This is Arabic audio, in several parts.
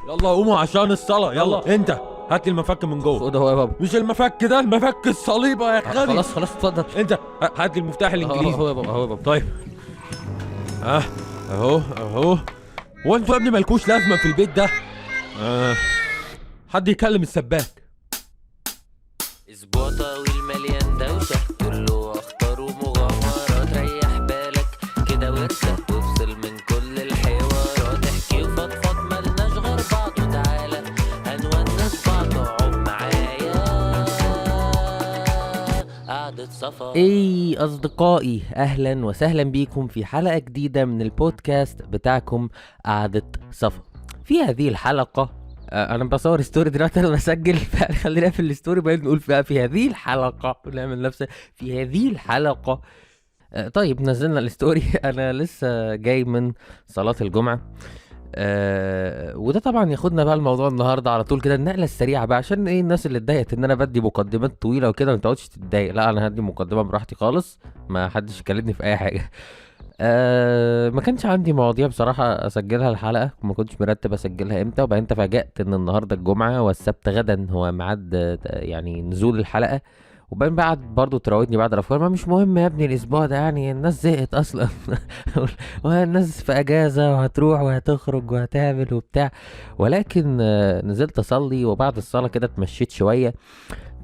يلا قوموا عشان الصلاة. يلا انت هات لي المفك من جوه. خد اهو يا بابا. مش المفك ده، المفك الصليبة يا غبي. خلاص اتفضل. انت هات لي المفتاح الانجليزي. اهو يا بابا اهو يا بابا. طيب اهو. هو انتوا يا ابني مالكوش لازمة في البيت ده؟ حد يكلم السباك. اسبوع طويل مليان دوشة، كله اخطار ومغامرات. ريح بالك كده وارسى وافصل من كل الحوارات. احكي وفضفض ملناش غير بعض، وتعالى هنونس بعض. اقعد معايا قعدة صفا. ايه اصدقائي، اهلا وسهلا بيكم في حلقة جديدة من البودكاست بتاعكم قعدة صفا. في هذه الحلقة انا بصور ستوري دلوقتي، انا بسجل خلينا في الستوري بقى نقول فيها في هذه الحلقة، ونعمل نفسها في هذه الحلقة. طيب نزلنا الستوري. انا لسه جاي من صلاة الجمعة. وده طبعا ياخدنا بقى الموضوع النهارده على طول كده، النقله السريعه بقى، عشان ايه الناس اللي اتضايقت ان انا بدي مقدمات طويله وكده ما تقعدش تتضايق. لا انا هدي مقدمه براحتي خالص، ما حدش يكلمني في اي حاجه. ما كانش عندي مواضيع بصراحه اسجلها الحلقه، ما كنتش مرتب اسجلها امتى، وبعدين تفاجأت ان النهارده الجمعه والسبت غدا هو ميعاد يعني نزول الحلقه. وبعدين بعد برضو تراودني بعد الافكار، ما مش مهم يا ابني الاسبوع ده، يعني الناس زهقت اصلا. والناس في اجازه وهتروح وهتخرج وهتعمل وبتاع. ولكن نزلت اصلي، وبعد الصلاه كده اتمشيت شويه.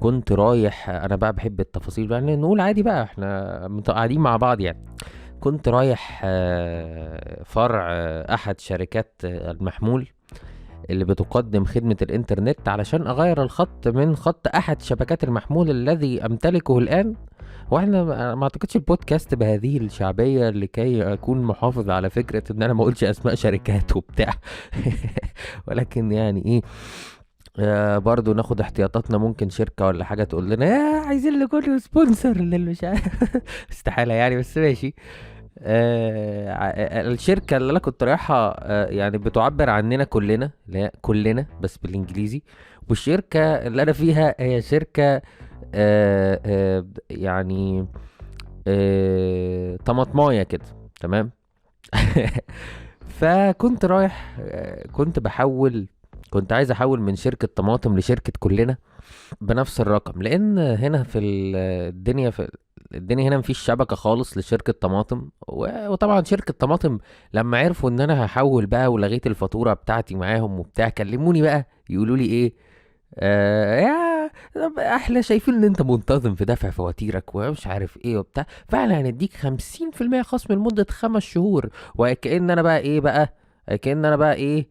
كنت رايح، انا بقى بحب التفاصيل، يعني نقول عادي بقى احنا قاعدين مع بعض يعني. كنت رايح فرع احد شركات المحمول اللي بتقدم خدمة الانترنت، علشان اغير الخط من خط احد شبكات المحمول الذي امتلكه الان. واحنا ما اعتقدش البودكاست بهذه الشعبية لكي اكون محافظ على فكرة ان انا ما اقولش اسماء شركات وبتاع. ولكن يعني ايه، برضو ناخد احتياطاتنا، ممكن شركة ولا حاجة تقول لنا يا عايزين لكل سبونسر اللي مش عارف. استحالة يعني، بس ماشي. الشركة اللي انا كنت رايحها يعني بتعبر عننا كلنا، اللي هي كلنا بس بالانجليزي. والشركة اللي انا فيها هي شركة يعني طماطمايه كده، تمام. فكنت رايح كنت عايز احول من شركة طماطم لشركة كلنا بنفس الرقم، لان هنا في الدنيا هنا مفيش شبكة خالص لشركة طماطم. وطبعا شركة طماطم لما عرفوا ان انا هحول بقى ولغيت الفاتورة بتاعتي معاهم وبتاع، كلموني بقى يقولوا لي ايه، يا طب احلى شايفين ان انت منتظم في دفع فواتيرك ومش عارف ايه وبتاع، فعلا هنديك 50% خصم لمدة 5 شهور. وكأن انا بقى ايه بقى، كأن انا بقى ايه،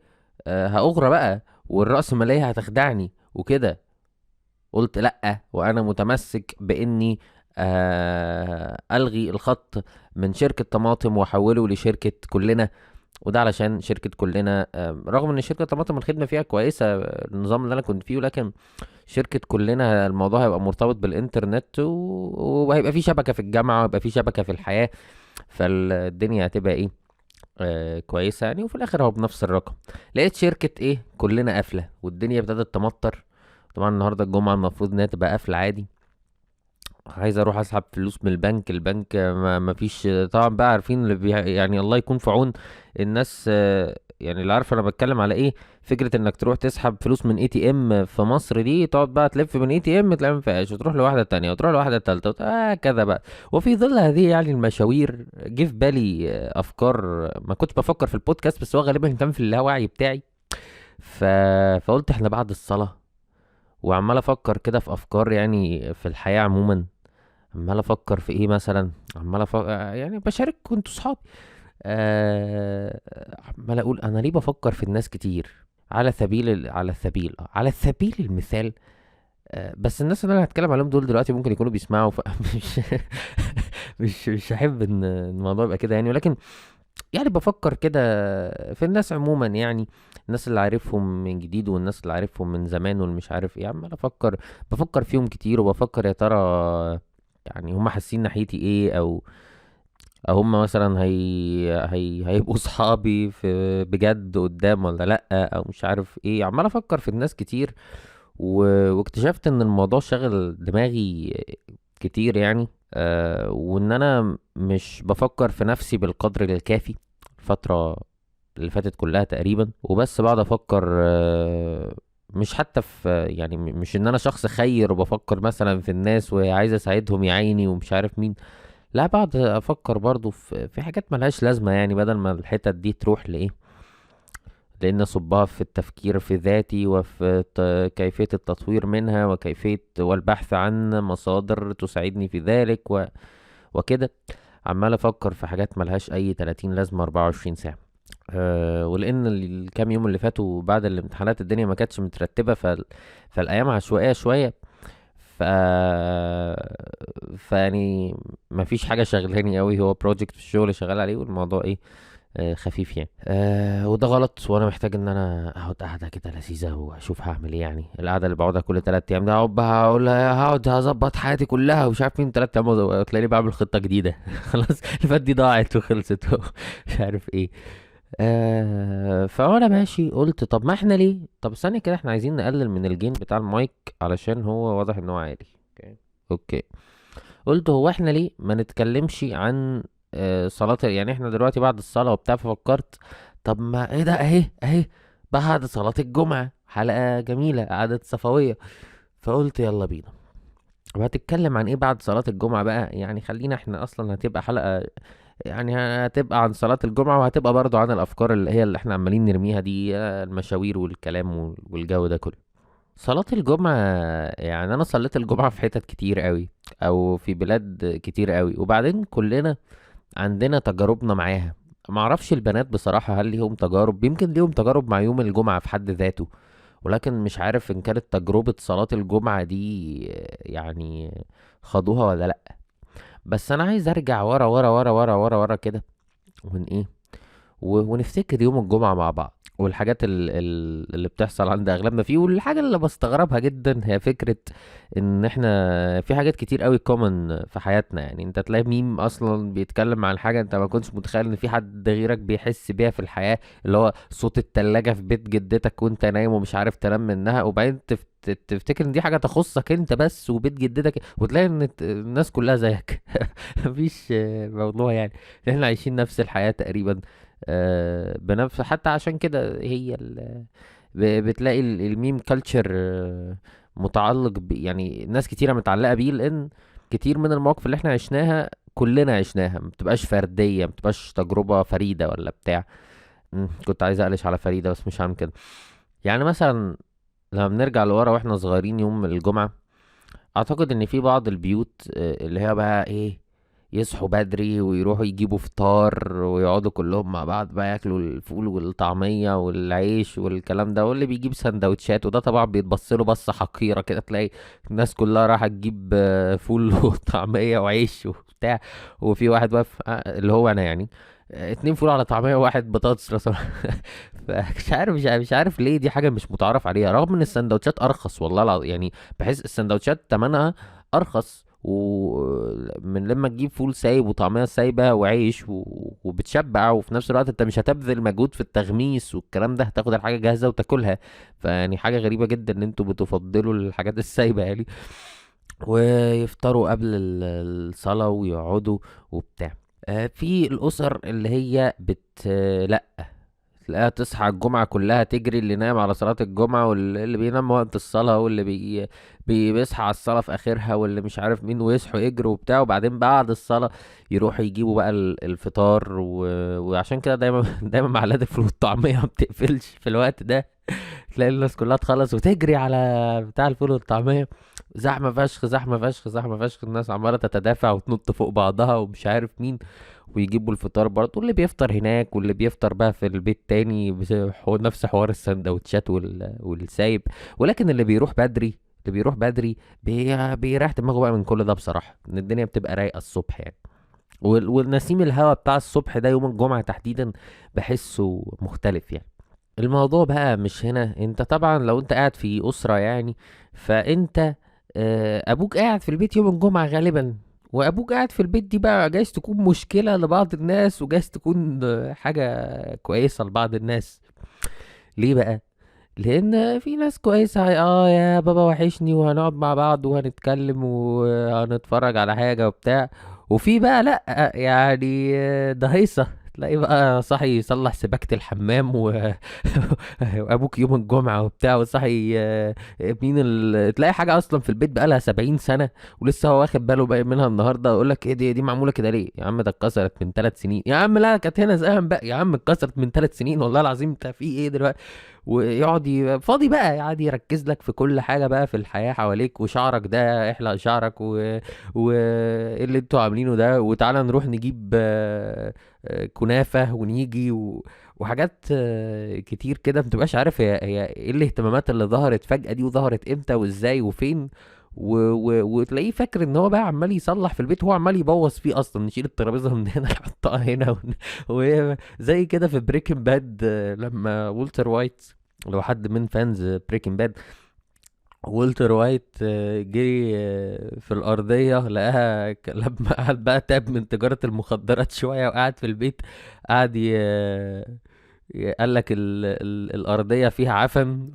هأغرى بقى والرأسمالية هتخدعني وكده. قلت لأ، وأنا متمسك بإني ألغي الخط من شركة طماطم وأحوله لشركة كلنا. وده علشان شركة كلنا رغم ان شركة طماطم الخدمة فيها كويسة، النظام اللي انا كنت فيه، لكن شركة كلنا الموضوع هيبقى مرتبط بالانترنت، وهيبقى في شبكة في الجامعة وهيبقى في شبكة في الحياة، فالدنيا هتبقى ايه كويسة يعني. وفي الاخر هو بنفس الرقم. لقيت شركة ايه كلنا قافلة، والدنيا ابتدت تمطر. طبعا النهاردة الجمعة المفروض انها تبقى قافلة عادي. عايز اروح اسحب فلوس من البنك ما فيش طبعا بقى، عارفين اللي يعني الله يكون في عون الناس. يعني اللي عارف انا بتكلم على ايه، فكرة انك تروح تسحب فلوس من ATM في مصر دي، تقعد بقى تلف من ATM تلاقي مفيهاش، وتروح لواحدة تانية وتروح لواحدة تالتة كذا بقى. وفي ظل هذه يعني المشاوير جه في بالي افكار ما كنتش بفكر في البودكاست، بس هو غالبا كان في اللاوعي بتاعي. ف... فقلت احنا بعد الصلاة، وعمال افكر كده في افكار يعني في الحياة عموما. عمال افكر في ايه مثلا، عمال افكر يعني بشارككم انتوا صحابي. عمال اقول انا ليه بفكر في الناس كتير، على سبيل المثال. بس الناس اللي انا هتكلم عليهم دول دلوقتي ممكن يكونوا بيسمعوا مش مش هحب ان الموضوع يبقى كده يعني، ولكن يعني بفكر كده في الناس عموما يعني. الناس اللي عارفهم من جديد والناس اللي عارفهم من زمان والمش عارف ايه، عمال بفكر فيهم كتير، وبفكر يا ترى يعني هم حاسين ناحيتي ايه، او هم مثلا هيبقوا صحابي في بجد قدام ولا لا، او مش عارف ايه. عمال افكر في الناس كتير واكتشفت ان الموضوع شغل دماغي كتير يعني. وان انا مش بفكر في نفسي بالقدر الكافي الفترة اللي فاتت كلها تقريبا، وبس بقعد افكر مش حتى في يعني مش ان انا شخص خير وبفكر مثلا في الناس وعايز اساعدهم يا عيني ومش عارف مين، لا بقعد افكر برضو في حاجات ملهاش لازمة، يعني بدل ما الحتت دي تروح لايه، لان اصبها في التفكير في ذاتي وفي كيفية التطوير منها وكيفية والبحث عن مصادر تساعدني في ذلك وكده. عمال افكر في حاجات ملهاش اي 30 لازمة 24 ساعة. ولان الكام يوم اللي فاتوا بعد الامتحانات الدنيا ما كانتش مترتبة، فالايام عشوائية شوية. ف فيعني ما فيش حاجة شغلاني قوي، هو بروجكت في الشغل شغال عليه والموضوع ايه خفيف يعني. وده غلط، وانا محتاج ان انا اقعد قعده كده لذيذه واشوف هعمل ايه. يعني القعده اللي بقعدها كل 3 ايام ده اقعد بقى هقعد هظبط حياتي كلها ومش عارف مين 3 ايام تلاقيني بعمل خطه جديده خلاص اللي فات دي ضاعت وخلصت مش عارف ايه. فانا ماشي قلت طب ما احنا ليه، طب ثانيه كده، احنا عايزين نقلل من الجين بتاع المايك علشان هو واضح ان هو عالي. اوكي. قلت هو احنا ليه ما نتكلمش عن صلاة، يعني احنا دلوقتي بعد الصلاة وبتاع، ففكرت طب ما ايه ده، اهي بعد صلاة الجمعة حلقة جميلة قعدة صفوية، فقلت يلا بينا. وهتتكلم عن ايه بعد صلاة الجمعة بقى؟ يعني خلينا احنا اصلا هتبقى حلقة يعني هتبقى عن صلاة الجمعة، وهتبقى برضو عن الافكار اللي هي اللي احنا عمالين نرميها دي، المشاوير والكلام والجو ده كله. صلاة الجمعة، يعني انا صليت الجمعة في حتت كتير قوي او في بلاد كتير قوي، وبعدين كلنا عندنا تجاربنا معاها. ما اعرفش البنات بصراحة هل ليهم تجارب، يمكن ليهم تجارب مع يوم الجمعة في حد ذاته، ولكن مش عارف ان كانت تجربة صلاة الجمعة دي يعني خدوها ولا لا. بس انا عايز ارجع ورا ورا ورا ورا ورا ورا كده ايه ونفتكر يوم الجمعة مع بعض، والحاجات اللي بتحصل عند اغلبنا فيه. والحاجة اللي بستغربها جدا هي فكرة ان احنا في حاجات كتير قوي كومن في حياتنا. يعني انت تلاقي ميم اصلا بيتكلم عن حاجة انت ما كنتش متخيل ان في حد غيرك بيحس بيها في الحياة، اللي هو صوت التلاجة في بيت جدتك وانت نايم ومش عارف تنام منها، وبعدين تفتكر ان دي حاجة تخصك انت بس وبيت جدتك، وتلاقي ان الناس كلها زيك مفيش موضوع يعني، احنا عايشين نفس الحياة تقريبا بنفس. حتى عشان كده هي بتلاقي الميم كلتشر متعلق يعني ناس كتيرة متعلقة بيه، لان كتير من المواقف اللي احنا عشناها كلنا عشناها، ما بتبقاش فردية، ما بتبقاش تجربة فريدة ولا بتاع. كنت عايز اقلش على فريدة بس مش هعمل كده. يعني مثلا لما بنرجع لورا واحنا صغيرين يوم الجمعة، اعتقد ان في بعض البيوت اللي هي بقى ايه، يصحوا بدري ويروحوا يجيبوا فطار ويقعدوا كلهم مع بعض بقى ياكلوا الفول والطعمية والعيش والكلام ده، واللي بيجيب سندوتشات، وده طبعا بيتبص له بصة حقيرة كده، تلاقي الناس كلها رايحة تجيب فول وطعمية وعيش وبتاع، وفي واحد واقف اللي هو انا يعني 2 فول على طعمية وواحد بطاطس رسول فمش عارف مش عارف ليه دي حاجة مش متعارف عليها، رغم ان السندوتشات ارخص والله يعني بحس السندوتشات تمنها ارخص، ومن لما تجيب فول سايب وطعمية سايبة وعيش وبتشبع، وفي نفس الوقت انت مش هتبذل مجهود في التغميس والكلام ده، هتاخد الحاجة جاهزة وتاكلها. فيعني حاجة غريبة جدا ان انتوا بتفضلوا الحاجات السايبة يعني. ويفطروا قبل الصلاة ويقعدوا وبتاع. في الأسر اللي هي لا تلاقيها تصحى الجمعة كلها تجري، اللي نايم على صلاة الجمعة واللي بينام وقت الصلاة واللي بيصحى على الصلاة في آخرها واللي مش عارف مين، ويصحوا يجروا وبتاع، وبعدين بعد الصلاة يروحوا يجيبوا بقى الفطار وعشان كده دايما دايما محلات الفول والطعمية ما بتقفلش في الوقت ده، تلاقي الناس كلها تخلص وتجري على بتاع الفول والطعمية، زحمة فشخ زحمة فشخ زحمة فشخ، الناس عمالة تتدافع وتنط فوق بعضها ومش عارف مين، ويجيبوا الفطار برضه، واللي بيفطر هناك واللي بيفطر بقى في البيت تاني نفس حوار السندوتشات والسايب. ولكن اللي بيروح بدري بيريح دماغه بقى من كل ده بصراحة، ان الدنيا بتبقى رايقة الصبح يعني. والنسيم الهوا بتاع الصبح ده يوم الجمعة تحديدا بحسه مختلف يعني. الموضوع بقى مش هنا، انت طبعا لو انت قاعد في اسرة يعني، فانت ابوك قاعد في البيت يوم الجمعة غالبا، وابوك قاعد في البيت دي بقى جايز تكون مشكلة لبعض الناس، وجايز تكون حاجة كويسة لبعض الناس. ليه بقى؟ لان في ناس كويسة يا بابا وحشني وهنقعد مع بعض وهنتكلم وهنتفرج على حاجة وبتاع، وفي بقى لا يعني ده هيصة تلاقي بقى صاحي يصلح سباكة الحمام وابوك يوم الجمعة وبتاع، وصاحي تلاقي حاجة اصلا في البيت بقالها 70 سنة ولسه هو واخد باله بقى منها النهارده، يقول لك ايه دي معمولة كده ليه يا عم؟ ده اتكسرت من 3 سنين يا عم. لا كانت هنا زقهم بقى يا عم، اتكسرت من 3 سنين والله العظيم، انت في ايه دلوقتي؟ ويقعد فاضي بقى، قاعد يركز لك في كل حاجة بقى في الحياة حواليك، وشعرك ده احلق شعرك وايه اللي انتوا عاملينه ده، وتعالى نروح نجيب كنافة ونيجي وحاجات كتير كده، متبقاش عارف هي ايه الاهتمامات اللي ظهرت فجأة دي، وظهرت امتى وازاي وفين. وتلاقيه فاكر ان هو بقى عمال يصلح في البيت، وهو عمال يبوظ فيه اصلا. نشيل الترابيزه من هنا نحطها هنا وزي كده في بريكنج باد، لما والتر وايت، لو حد من فانز بريكنج باد، والتر وايت جري في الأرضية لقاها لما قعد بقى تاب من تجارة المخدرات شوية وقعد في البيت، قعد قال لك الأرضية فيها عفن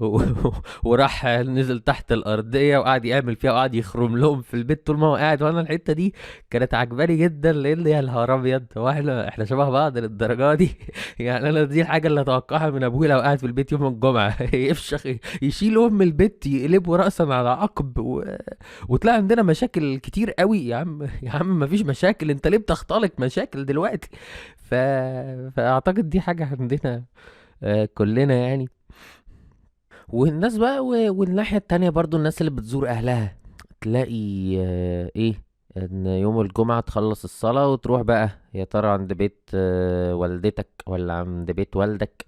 وراح نزل تحت الأرضية وقعد يعمل فيها وقعد يخرم لهم في البيت طول ما هو قاعد. وأنا الحتة دي كانت عجباني جدا، لأن يا نهار أبيض، هو احنا شبه بعض للدرجة دي؟ يعني أنا دي الحاجة اللي أتوقعها من أبوي لو قاعد في البيت يوم الجمعة يفشخ يشيل أم البيت يقلبه رأسا على عقب وتلاقي عندنا مشاكل كتير قوي. يا عم يا عم مفيش مشاكل، انت ليه بتختلق مشاكل دلوقتي؟ ف... فاعتقد دي حاجة عندنا كلنا يعني. والناس بقى والناحية التانية برضو، الناس اللي بتزور اهلها، تلاقي ايه، ان يوم الجمعة تخلص الصلاة وتروح بقى يا ترى عند بيت والدتك ولا عند بيت والدك،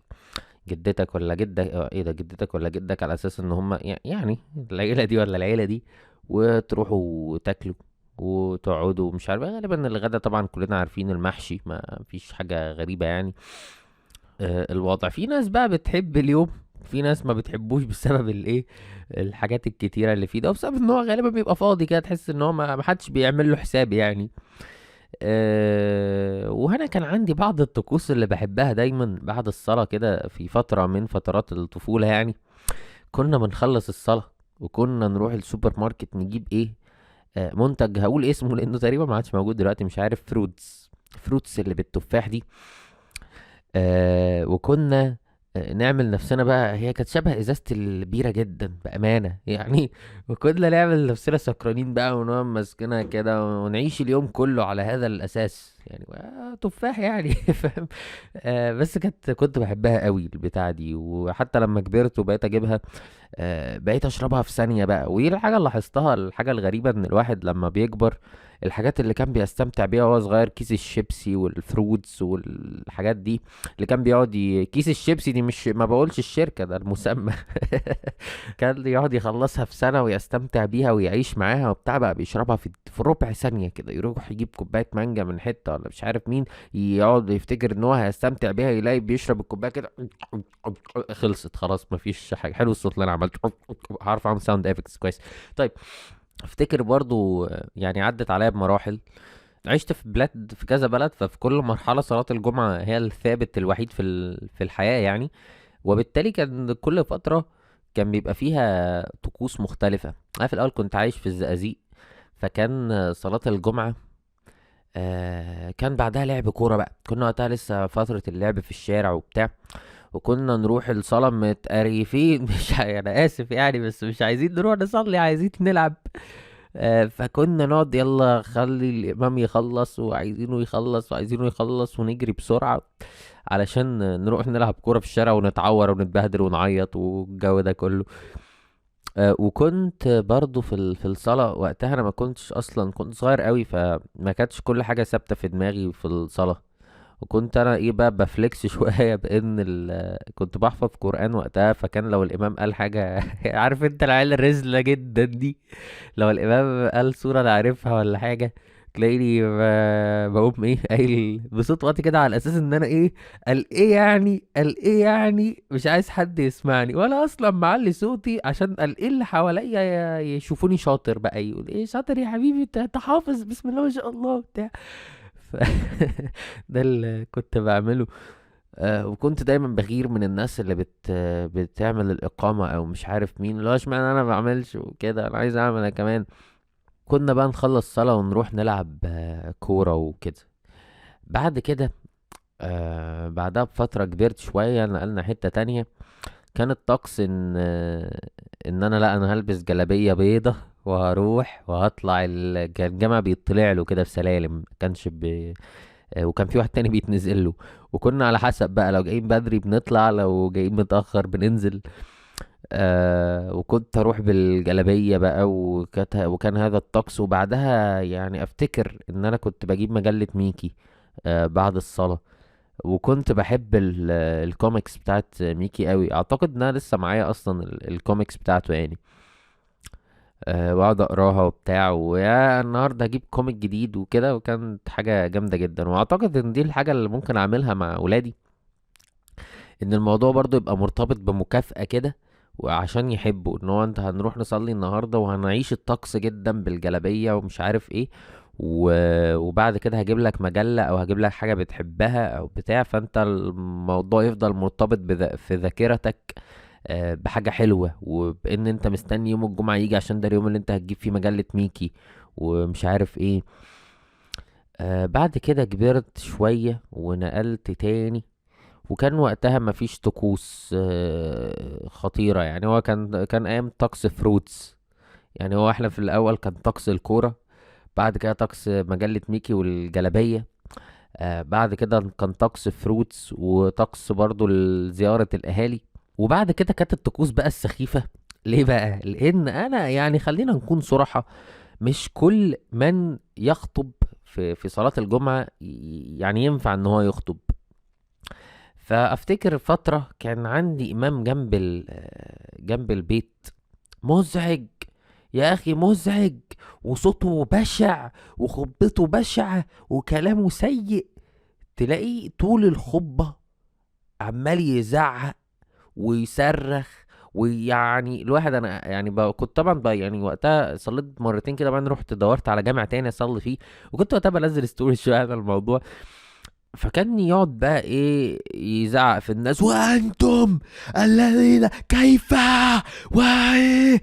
جدتك ولا جدك، ايه ده، جدتك ولا جدك، على اساس ان هم يعني العيلة دي ولا العيلة دي، وتروحوا تاكلوا وتقعدوا مش عارف غالبا الغدا طبعا كلنا عارفين المحشي، ما فيش حاجة غريبة يعني. الوضع في ناس بقى بتحب اليوم، في ناس ما بتحبوش بسبب الايه، الحاجات الكتيرة اللي فيه ده، وبسبب ان هو غالبا بيبقى فاضي كده، تحس ان هو ما حدش بيعمل له حساب يعني. وهنا كان عندي بعض الطقوس اللي بحبها دايما بعد الصلاة كده، في فترة من فترات الطفولة يعني. كنا بنخلص الصلاة وكنا نروح السوبر ماركت نجيب ايه، منتج هقول اسمه لانه تقريبا ما عادش موجود دلوقتي، مش عارف، فروتس اللي بالتفاح دي. وكنا نعمل نفسنا بقى، هي كانت شبه ازازة البيرة جدا بأمانة يعني. وكنا نعمل نفسنا سكرانين بقى ونقعد ماسكينها كده ونعيش اليوم كله على هذا الأساس يعني، تفاح يعني فاهم. بس كنت بحبها قوي البتاعة دي، وحتى لما كبرت وبقيت اجيبها بقيت اشربها في ثانية بقى. ودي الحاجة اللي لاحظتها، الحاجة الغريبة ان الواحد لما بيكبر، الحاجات اللي كان بيستمتع بيها وهو صغير، كيس الشيبسي والفروتس والحاجات دي اللي كان بيقعد كيس الشيبسي دي، مش ما بقولش الشركة، ده المسمى كان يقعد يخلصها في سنة ويستمتع بيها ويعيش معاها وبتاع، بقى بيشربها في ربع ثانية كده، يروح يجيب كوباية مانجا من حتة ولا مش عارف مين، يقعد يفتكر ان هو هيستمتع بيها، يلاقي بيشرب الكوباية كده خلصت خلاص، مفيش حاجة. حلو الصوت اللي انا عملته، هعرف اعمل ساوند افكتس كويس. طيب افتكر برضو يعني عدت عليا بمراحل، عشت في كذا بلد، ففي كل مرحلة صلاة الجمعة هي الثابت الوحيد في الحياة يعني. وبالتالي كان كل فترة كان بيبقى فيها طقوس مختلفة. أنا في الأول كنت عايش في الزقازيق، فكان صلاة الجمعة كان بعدها لعب كورة بقى، كنا وقتها لسه فترة اللعب في الشارع وبتاع، وكنا نروح الصلاة متقريفين مش أنا آسف يعني، بس مش عايزين نروح نصلي، عايزين نلعب. فكنا نقعد يلا خلي الإمام يخلص، وعايزينه يخلص ونجري بسرعة علشان نروح نلعب كورة في الشارع ونتعور ونتبهدل ونعيط والجو ده كله. وكنت برضو في الصلاة وقتها، انا ما كنتش اصلا، كنت صغير قوي، فما كانتش كل حاجة ثابتة في دماغي في الصلاة. وكنت انا ايه بقى بفليكس شوية بان كنت بحفظ قرآن وقتها، فكان لو الامام قال حاجة عارف انت العيال الرزلة جدا دي، لو الامام قال سورة انا عارفها ولا حاجة، تلاقيني بقوم ايه قايل بصوت واطي كده، على اساس ان انا ايه، قال ايه يعني مش عايز حد يسمعني، ولا اصلا معلي صوتي عشان قال ايه اللي حواليا يشوفوني شاطر بقى، يقول ايه شاطر يا حبيبي انت حافظ بسم الله ما شاء الله بتاع. ف... ده اللي كنت بعمله. وكنت دايما بغير من الناس اللي بتعمل الإقامة أو مش عارف مين، اللي هو اشمعنى أنا ما بعملش وكده، أنا عايز أعمل أنا كمان. كنا بقى نخلص صلاة ونروح نلعب كورة وكده. بعد كده بعدها بفترة كبرت شوية، نقلنا حتة تانية. كان الطقس ان انا، لا، انا هلبس جلابية بيضة وهروح وهطلع كان الجامع بيطلع له كده بسلالم، ما كانش وكان في واحد تاني بيتنزل له. وكنا على حسب بقى، لو جايين بدري بنطلع، لو جايين متأخر بننزل. وكنت اروح بالجلابية بقى، وكان هذا الطقس. وبعدها يعني افتكر ان انا كنت بجيب مجلة ميكي بعد الصلاة. وكنت بحب الكوميكس بتاعت ميكي قوي، اعتقد انها لسه معايا اصلا الكوميكس بتاعته يعني. واقعد اقراها وبتاع، ويا النهارده اجيب كوميك جديد وكده، وكانت حاجه جامده جدا. واعتقد ان دي الحاجه اللي ممكن اعملها مع اولادي، ان الموضوع برضو يبقى مرتبط بمكافأة كده، وعشان يحبوا ان هو انت هنروح نصلي النهارده وهنعيش الطقس جدا بالجلابيه ومش عارف ايه. وبعد كده هجيب لك مجله او هجيب لك حاجه بتحبها او بتاع، فانت الموضوع يفضل مرتبط في ذاكرتك بحاجه حلوه، وبان انت مستني يوم الجمعه يجي عشان ده اليوم اللي انت هتجيب فيه مجله ميكي ومش عارف ايه. بعد كده كبرت شويه ونقلت تاني، وكان وقتها مفيش طقوس خطيرة يعني. هو كان ايام طقس فروتس يعني. هو احنا في الاول كان طقس الكورة، بعد كده طقس مجلة ميكي والجلابية، بعد كده كان طقس فروتس، وطقس برضو زيارة الاهالي. وبعد كده كانت الطقوس بقى السخيفة. ليه بقى؟ لان انا يعني خلينا نكون صراحة، مش كل من يخطب في صلاة الجمعة يعني ينفع ان هو يخطب. فافتكر فترة كان عندي امام جنب البيت، مزعج يا اخي، مزعج، وصوته بشع وخطبته بشعة وكلامه سيء. تلاقيه طول الخطبة عمال يزعق ويصرخ. ويعني الواحد، انا يعني كنت طبعا بقى يعني وقتها صليت مرتين كده، بعدين رحت دورت على جامع تاني اصلي فيه، وكنت وقتها بنزل ستوري شويه على الموضوع. فكان يقعد بقى ايه يزعق في الناس، وانتم الذين كيف وايه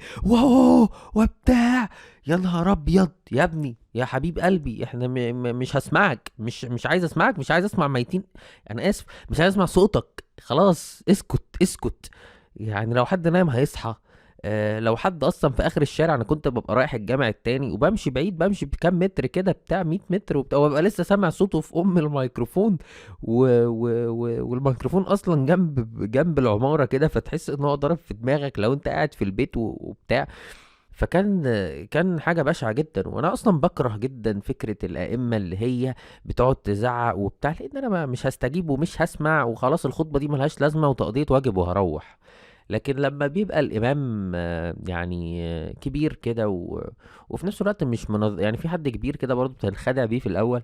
وبتاع. يا نهار ابيض يا ابني يا حبيب قلبي، احنا مش هسمعك، مش عايز اسمعك، مش عايز اسمع ميتين. انا اسف، مش عايز اسمع صوتك، خلاص اسكت اسكت. يعني لو حد نايم هيصحى. لو حد اصلا في اخر الشارع، انا كنت ببقى رايح الجامع التاني وبمشي بعيد، بمشي بكام متر كده بتاع 100 متر وبتاع، وببقى لسه سامع صوته في الميكروفون. والميكروفون اصلا جنب العمارة كده، فتحس ان هو ضرب في دماغك لو انت قاعد في البيت وبتاع. كان حاجة بشعة جدا. وانا اصلا بكره جدا فكرة الائمة اللي هي بتقعد تزعق وبتاع، لان انا مش هستجيب ومش هسمع، وخلاص الخطبة دي ملهاش لازمة وتقضية واجب وهروح. لكن لما بيبقى الامام يعني كبير كده وفي نفس الوقت مش يعني في حد كبير كده برضه بتنخدع بيه في الاول،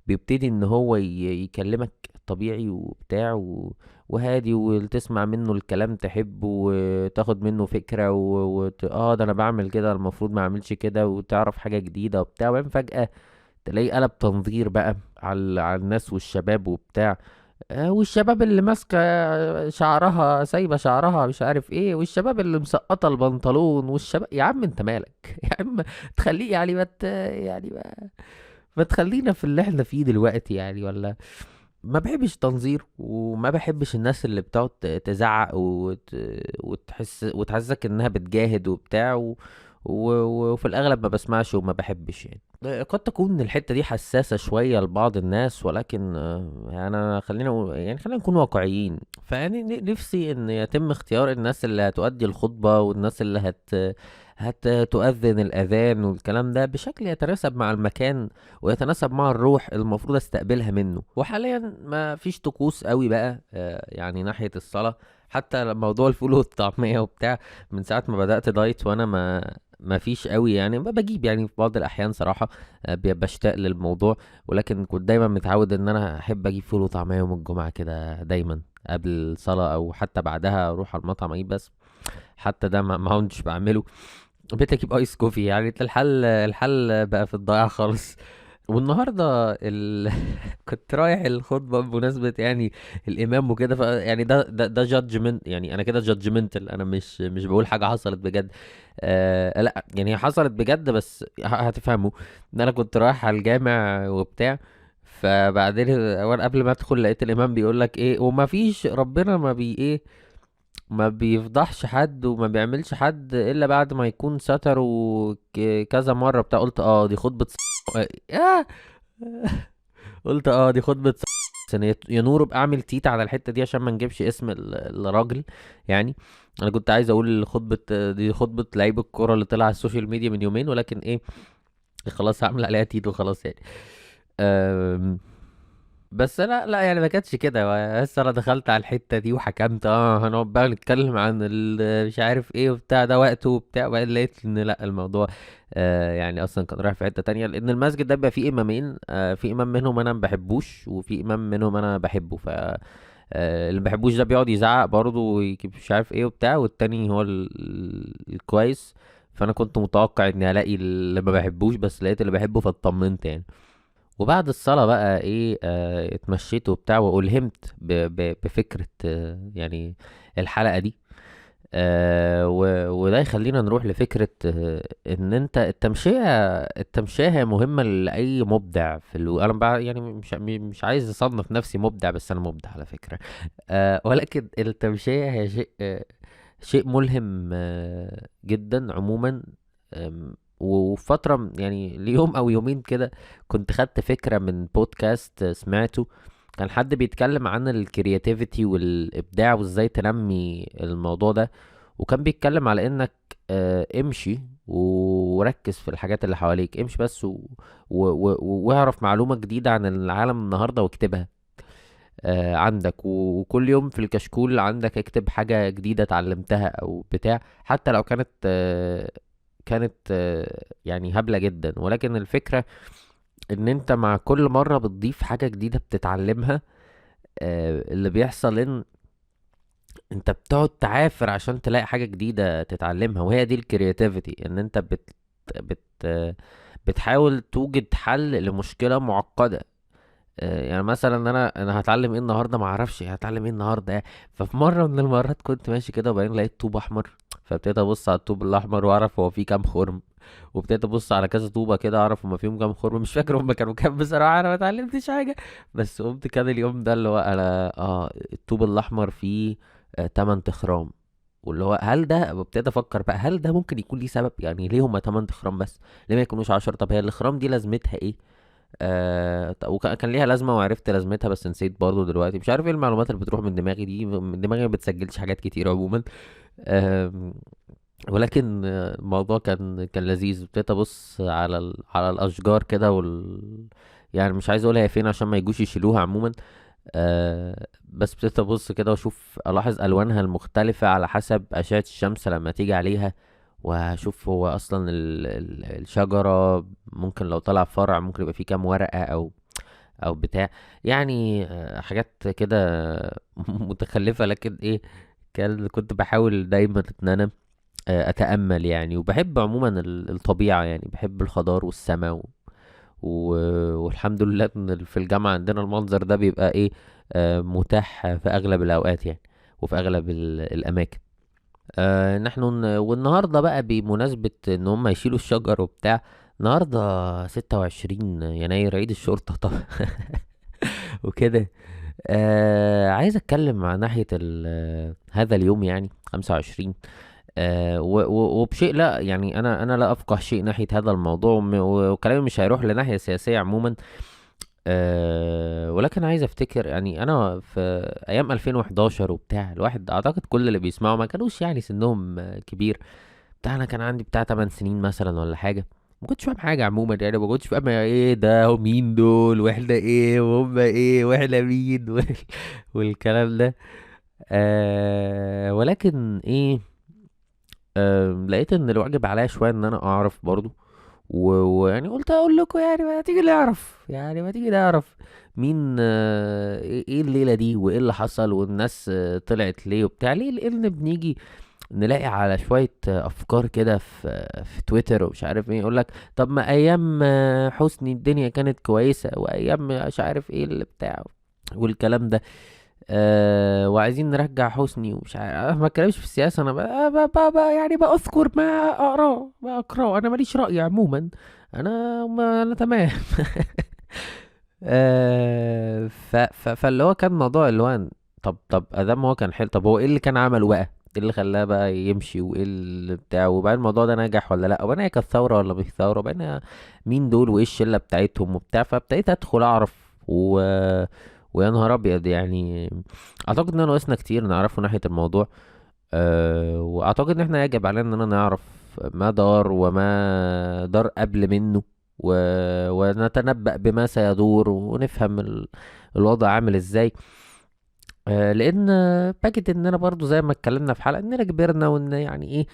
بيبتدي ان هو يكلمك طبيعي وبتاع وهادي، وتسمع منه الكلام تحبه وتاخد منه فكرة ده انا بعمل كده، المفروض ما اعملش كده، وتعرف حاجة جديدة وبتاع. وبعدين فجأة تلاقيه قلب تنظير بقى على الناس والشباب وبتاع. والشباب اللي ماسكه شعرها سايبه شعرها مش عارف ايه، والشباب اللي مسقطه البنطلون، والشباب. يا عم انت مالك يا عم؟ تخليه يعني يعني ما تخلينا في اللي احنا فيه دلوقتي يعني. ولا ما بحبش تنظير، وما بحبش الناس اللي بتقعد تزعق وتحسسك انها بتجاهد وبتاع وفي الاغلب ما بسمعش وما بحبش يعني. قد تكون الحتة دي حساسة شوية لبعض الناس، ولكن يعني خلينا نكون واقعيين. فيعني نفسي ان يتم اختيار الناس اللي هتؤدي الخطبة، والناس اللي هتؤذن الأذان والكلام ده بشكل يتناسب مع المكان ويتناسب مع الروح المفروض استقبلها منه. وحاليا ما فيش طقوس قوي بقى يعني ناحية الصلاة. حتى موضوع الفول والطعمية وبتاع، من ساعة ما بدأت دايت وانا ما فيش قوي يعني. بجيب يعني في بعض الاحيان صراحة بشتاق للموضوع، ولكن كنت دايما متعود ان انا احب اجيب فول وطعمية يوم الجمعة كده دايما قبل الصلاة، او حتى بعدها اروح على المطعم اجيب. بس حتى ده ما كنتش بعمله. بقيت اجيب ايس كوفي يعني. الحل بقى في الضياع خالص. والنهارده كنت رايح الخطبه بمناسبه يعني الامام وكده. يعني ده جادجمنت يعني. انا كده جادجمنتال، انا مش بقول حاجه حصلت بجد. لا يعني هي حصلت بجد، بس هتفهموا ان انا كنت رايح على الجامع وبتاع. فبعدين وانا قبل ما ادخل لقيت الامام بيقول لك ايه، وما فيش ربنا ما بي ايه، ما بيفضحش حد وما بيعملش حد الا بعد ما يكون ستره كذا مره بتاع. قلت اه دي خطبه آه. قلت اه دي خطبه عشان يا نور ابقى اعمل تيت على الحته دي عشان ما نجيبش اسم الراجل يعني. انا كنت عايز اقول خطبه دي خطبه لعيب الكوره اللي طلع على السوشيال ميديا من يومين، ولكن ايه خلاص هعمل عليها تيت وخلاص يعني. أم، بس لا يعني ما كانتش كده. بس انا دخلت على الحته دي وحكمت هنقعد بقى نتكلم عن مش عارف ايه وبتاع ده وقته وبتاع، وبعدين لقيت ان لا الموضوع يعني اصلا كان رايح في حته تانية، لان المسجد ده بقى فيه امامين. في امام منهم انا ما بحبوش وفي امام منهم انا بحبه. ف اللي ما بحبوش ده بيقعد يزعق برضه ويجيب مش عارف ايه وبتاع، والتاني هو الكويس. فانا كنت متوقع اني الاقي اللي ما بحبوش، بس لقيت اللي بحبه فاطمنت يعني. وبعد الصلاة بقى ايه اتمشيت وبتاع والهمت بفكرة يعني الحلقة دي. وده يخلينا نروح لفكرة ان انت التمشية هي مهمة لأي مبدع انا بقى يعني مش عايز اصنف نفسي مبدع، بس انا مبدع على فكرة. ولكن التمشية هي شيء ملهم جدا عموما. وفترة يعني ليوم او يومين كده كنت خدت فكرة من بودكاست سمعته، كان حد بيتكلم عن الكرياتيفيتي والابداع وازاي تنمي الموضوع ده. وكان بيتكلم على انك امشي وركز في الحاجات اللي حواليك، امشي بس واعرف معلومة جديدة عن العالم النهاردة واكتبها عندك. وكل يوم في الكشكول عندك اكتب حاجة جديدة اتعلمتها او بتاع، حتى لو كانت يعني هبلة جدا. ولكن الفكرة ان انت مع كل مرة بتضيف حاجة جديدة بتتعلمها، اللي بيحصل ان انت بتقعد تعافر عشان تلاقي حاجة جديدة تتعلمها. وهي دي الكرياتيفيتي، ان انت بت بتحاول توجد حل لمشكلة معقدة. يعني مثلا انا هتعلم ايه النهارده، ما اعرفش هتعلم ايه النهارده يعني. ففي مره من المرات كنت ماشي كده وبعدين لقيت طوب احمر، فابتديت ابص على الطوب الاحمر واعرف هو فيه كام خرم، وابتديت ابص على كذا طوبه كده اعرف هما فيهم كام خرم. مش فاكر هما كانوا كام بصراحه، انا ما اتعلمتش حاجه. بس قمت كان اليوم ده اللي هو انا الطوب الاحمر فيه 8 تخرام. واللي هو هل ده ابتديت افكر بقى هل ده ممكن يكون ليه سبب؟ يعني ليه هما 8 تخرام بس؟ ليه ما يكونوش 10؟ طب هي الاخرام دي لازمتها ايه؟ وكان ليها لازمه وعرفت لازمتها، بس نسيت برضو دلوقتي. مش عارف ايه المعلومات اللي بتروح من دماغي دي، من دماغي ما بتسجلش حاجات كتير عموما. آم، ولكن الموضوع كان لذيذ. ابتديت ابص على الاشجار كده يعني مش عايز اقولها هي فين عشان ما يجوش يشيلوها عموما. بس ابتديت ابص كده واشوف الاحظ الوانها المختلفه على حسب اشعه الشمس لما تيجي عليها، وهشوف هو اصلا الشجره ممكن لو طلع فرع ممكن يبقى فيه كام ورقه او بتاع يعني. حاجات كده متخلفه، لكن ايه كنت بحاول دايما ان انا اتامل يعني. وبحب عموما الطبيعه يعني، بحب الخضار والسماء والحمد لله ان في الجامعه عندنا المنظر ده بيبقى ايه متاح في اغلب الاوقات يعني، وفي اغلب الاماكن. نحن والنهارده بقى بمناسبة ان هم يشيلوا الشجر وبتاع، النهارده 26 يناير عيد الشرطة طبعا وكده. عايز اتكلم عن ناحية هذا اليوم يعني 25. وبشيء لا يعني انا لا افقه شيء ناحية هذا الموضوع، وكلامي مش هيروح لناحية سياسية عموما. ولكن عايز افتكر يعني انا في ايام 2011 وبتاع، الواحد اعتقد كل اللي بيسمعوا ما كانوش يعني سنهم كبير. انا كان عندي بتاع 8 سنين مثلا ولا حاجه، ما كنتش فاهم حاجه عموما يعني. ما كنتش فاهم ايه ده ومين دول واحنا ايه وهم ايه واحنا مين والكلام ده. ولكن ايه لقيت ان الواجب عليا شويه ان انا اعرف برضو. ويعني قلت اقول لكم يعني ما تيجي نعرف، يعني ما تيجي نعرف مين ايه الليله دي وايه اللي حصل، والناس طلعت ليه وبتاع ليه. لان بنيجي نلاقي على شويه افكار كده في تويتر ومش عارف ايه، يقول لك طب ما ايام حسني الدنيا كانت كويسه، وايام مش عارف ايه اللي بتاع والكلام ده. وعايزين نرجع حسني ومش عارف. أنا ما اتكلمش في السياسه، انا يعني بأذكر ما اقراه انا ماليش رأي عموما. انا تمام فاللي هو كان موضوع اللي هو طب ادام هو كان حلو، طب هو ايه اللي كان عمله بقى؟ ايه اللي خلاه بقى يمشي وايه اللي بتاعه؟ وبعدين الموضوع ده نجح ولا لا؟ وبعدين هي كانت ثوره ولا مش ثوره؟ وبعدين مين دول وايه الشله بتاعتهم وبتاع؟ فابتديت ادخل اعرف ويا نهار ابيض يعني. اعتقد ان ناقصنا كتير نعرفه ناحيه الموضوع. واعتقد ان احنا يجب علينا اننا نعرف ما دار وما دار قبل منه، و... ونتنبأ بما سيدور ونفهم الوضع عامل ازاي. لان باكد اننا برضو زي ما اتكلمنا في حلقة اننا كبرنا، وان يعني ايه،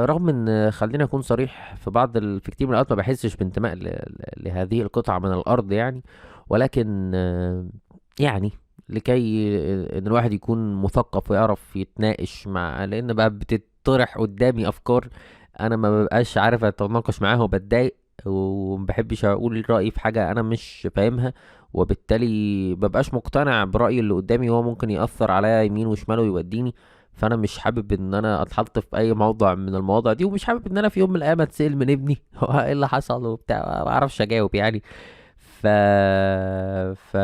رغم ان خلينا اكون صريح في في كتير من الاوقات ما بحسش بانتماء لهذه القطعة من الارض يعني، ولكن يعني لكي ان الواحد يكون مثقف ويعرف يتناقش مع، لان بقى بتطرح قدامي افكار انا ما ببقاش عارف اتناقش معاها وبتضايق، ومبحبش اقول رأيي في حاجة انا مش فاهمها، وبالتالي مبقاش مقتنع برأيي اللي قدامي، وهو ممكن يأثر عليا يمين وشمال ويوديني. فانا مش حابب ان انا اتحط في اي موضوع من المواضيع دي، ومش حابب ان انا في يوم من الايام اتسأل من ابني هو ايه اللي حصل وبتاع، ما اعرفش اجاوب يعني. ف ف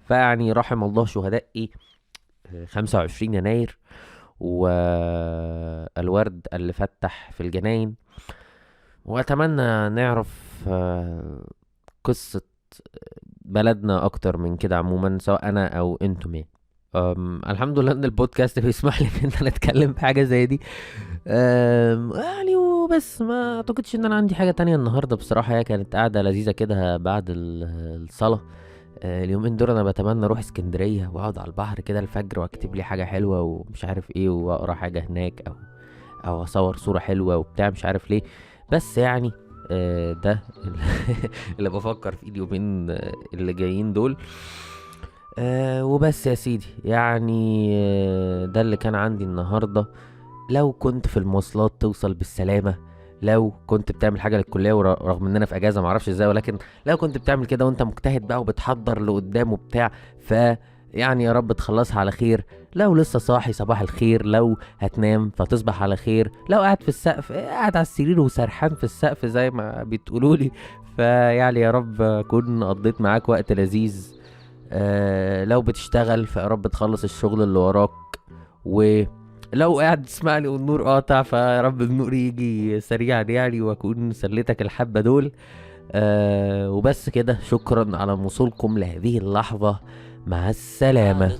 فيعني رحم الله شهدائي 25 يناير والورد اللي فتح في الجناين. واتمنى نعرف قصة بلدنا اكتر من كده عموما، سواء انا او انتم يعني. الحمد لله ان البودكاست بيسمح لي ان انا اتكلم في حاجه زي دي. يعني وبس، ما اعتقدش ان انا عندي حاجه تانية النهارده بصراحه. هي كانت قاعده لذيذه كده بعد الصلاه. اليومين دول انا بتمنى اروح اسكندريه واقعد على البحر كده الفجر، واكتب لي حاجه حلوه ومش عارف ايه، واقرا حاجه هناك، او اصور صوره حلوه وبتاع، مش عارف ليه. بس يعني ده اللي بفكر فيه اليومين اللي جايين دول. وبس يا سيدي يعني، ده اللي كان عندي النهاردة. لو كنت في المواصلات توصل بالسلامة، لو كنت بتعمل حاجة للكلية ورغم اننا في اجازة معرفش ازاي، ولكن لو كنت بتعمل كده وانت مجتهد بقى وبتحضر لقدام وبتاع، يعني يا رب تخلصها على خير. لو لسه صاحي صباح الخير، لو هتنام فتصبح على خير، لو قاعد في السقف قاعد على السرير وسرحان في السقف زي ما بتقولولي، فيعني يا رب اكون قضيت معاك وقت لذيذ. لو بتشتغل فيا رب تخلص الشغل اللي وراك، ولو قاعد تسمعني والنور قاطع فيا رب النور يجي سريعا يعني، واكون سليتك الحبة دول. وبس كده، شكرا على وصولكم لهذه اللحظة، مع السلامة.